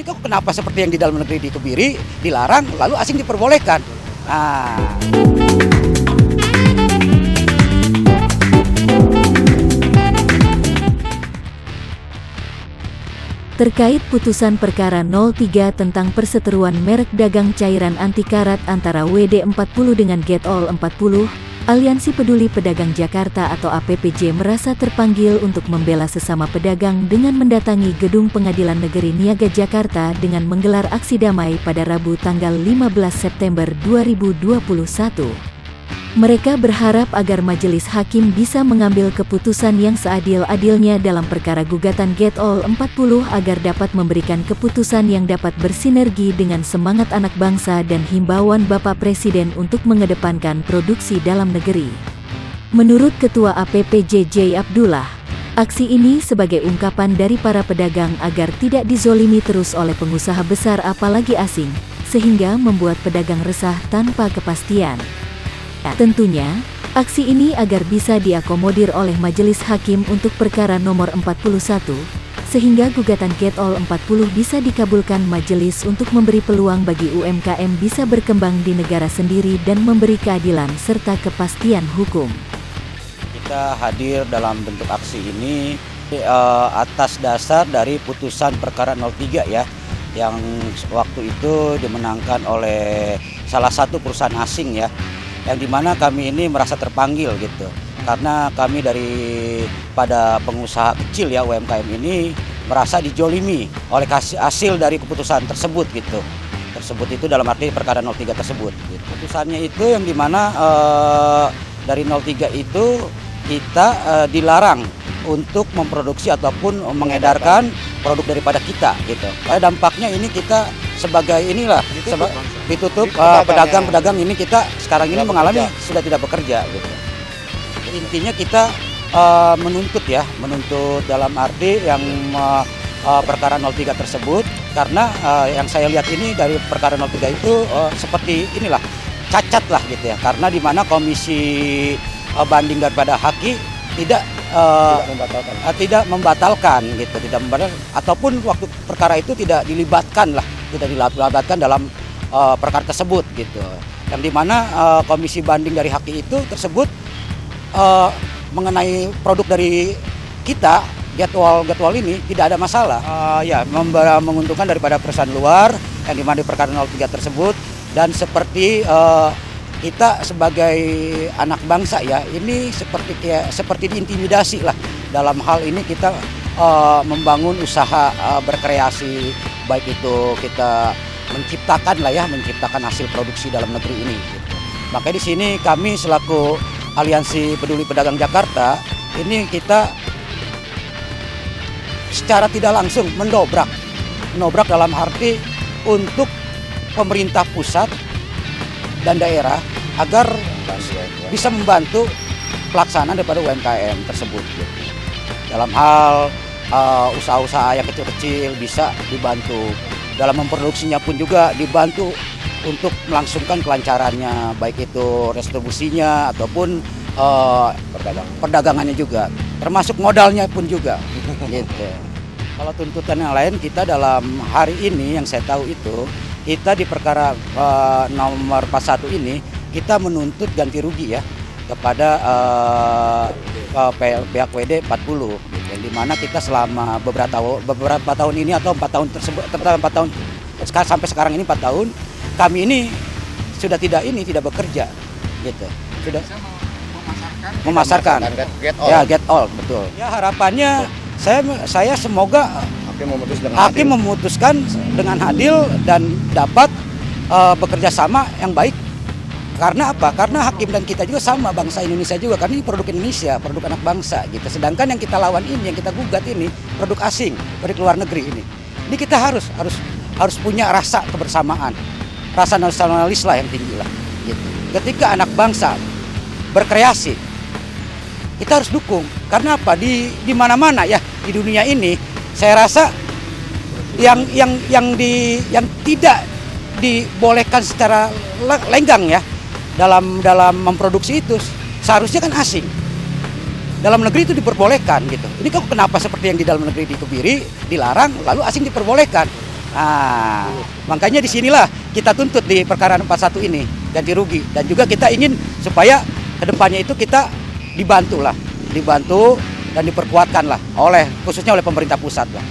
Ini kok kenapa seperti yang di dalam negeri dikebiri, dilarang, lalu asing diperbolehkan? Nah. Terkait putusan perkara 03 tentang perseteruan merek dagang cairan anti karat antara WD40 dengan Get All 40, Aliansi Peduli Pedagang Jakarta atau APPJ merasa terpanggil untuk membela sesama pedagang dengan mendatangi Gedung Pengadilan Negeri Niaga Jakarta dengan menggelar aksi damai pada Rabu tanggal 15 September 2021. Mereka berharap agar majelis hakim bisa mengambil keputusan yang seadil-adilnya dalam perkara gugatan Get All 40 agar dapat memberikan keputusan yang dapat bersinergi dengan semangat anak bangsa dan himbauan Bapak Presiden untuk mengedepankan produksi dalam negeri. Menurut Ketua APPJ J. Abdullah, aksi ini sebagai ungkapan dari para pedagang agar tidak dizolimi terus oleh pengusaha besar apalagi asing, sehingga membuat pedagang resah tanpa kepastian. Tentunya, aksi ini agar bisa diakomodir oleh majelis hakim untuk perkara nomor 41, sehingga gugatan Get All 40 bisa dikabulkan majelis untuk memberi peluang bagi UMKM bisa berkembang di negara sendiri dan memberi keadilan serta kepastian hukum. Kita hadir dalam bentuk aksi ini atas dasar dari putusan perkara 03 ya, yang waktu itu dimenangkan oleh salah satu perusahaan asing ya, yang dimana kami ini merasa terpanggil gitu, karena kami pada pengusaha kecil ya UMKM ini merasa dijolimi oleh hasil dari keputusan tersebut gitu. Tersebut itu dalam arti perkara 03 tersebut. Gitu. Putusannya itu yang dimana dari 03 itu kita dilarang untuk memproduksi ataupun mengedarkan produk daripada kita gitu. Karena dampaknya ini kita sebagai ditutup pedagang-pedagang ini kita sekarang ini mengalami sudah tidak bekerja gitu. Intinya kita menuntut dalam arti yang perkara 03 tersebut, karena yang saya lihat ini dari perkara 03 itu seperti inilah cacat lah gitu ya, karena di mana komisi banding daripada Haki tidak membatalkan gitu, ataupun waktu perkara itu tidak dilibatkan dalam perkara tersebut gitu. Yang dimana komisi banding dari Haki itu tersebut mengenai produk dari kita Get All ini tidak ada masalah. Menguntungkan daripada perusahaan luar yang dimana di perkara 03 tersebut, dan seperti kita sebagai anak bangsa ya, ini seperti diintimidasi lah. Dalam hal ini kita membangun usaha berkreasi, baik itu kita menciptakan hasil produksi dalam negeri ini. Gitu. Makanya di sini kami selaku Aliansi Peduli Pedagang Jakarta ini kita secara tidak langsung mendobrak dalam arti untuk pemerintah pusat dan daerah agar bisa membantu pelaksanaan daripada UMKM tersebut. Gitu. Dalam hal usaha-usaha yang kecil-kecil bisa dibantu. Dalam memproduksinya pun juga dibantu untuk melangsungkan kelancarannya, baik itu distribusinya ataupun perdagangannya juga, termasuk modalnya pun juga. Gitu. Kalau tuntutan yang lain kita dalam hari ini yang saya tahu itu, kita di perkara nomor 41 ini kita menuntut ganti rugi ya kepada pihak WD 40, yang dimana kita selama beberapa tahun ini atau 4 tahun tersebut, 4 tahun sampai sekarang ini 4 tahun kami ini sudah tidak bekerja gitu, sudah memasarkan Get All betul ya. Harapannya saya semoga hakim memutuskan dengan adil dan dapat bekerja sama yang baik. Karena apa? Karena hakim dan kita juga sama, bangsa Indonesia juga, karena ini produk Indonesia, produk anak bangsa gitu. Sedangkan yang kita lawan ini, yang kita gugat ini produk asing, produk luar negeri ini. Ini kita harus punya rasa kebersamaan, rasa nasionalis lah yang tinggi lah. Gitu. Ketika anak bangsa berkreasi, kita harus dukung. Karena apa? Di mana-mana ya di dunia ini, saya rasa yang tidak dibolehkan secara lenggang ya dalam memproduksi itu seharusnya kan asing. Dalam negeri itu diperbolehkan gitu. Ini kok kenapa seperti yang di dalam negeri dikebiri, dilarang, lalu asing diperbolehkan? Nah, makanya disinilah kita tuntut di perkara 41 ini ganti rugi, dan juga kita ingin supaya kedepannya itu kita dibantu dan diperkuatkan lah khususnya oleh pemerintah pusat lah.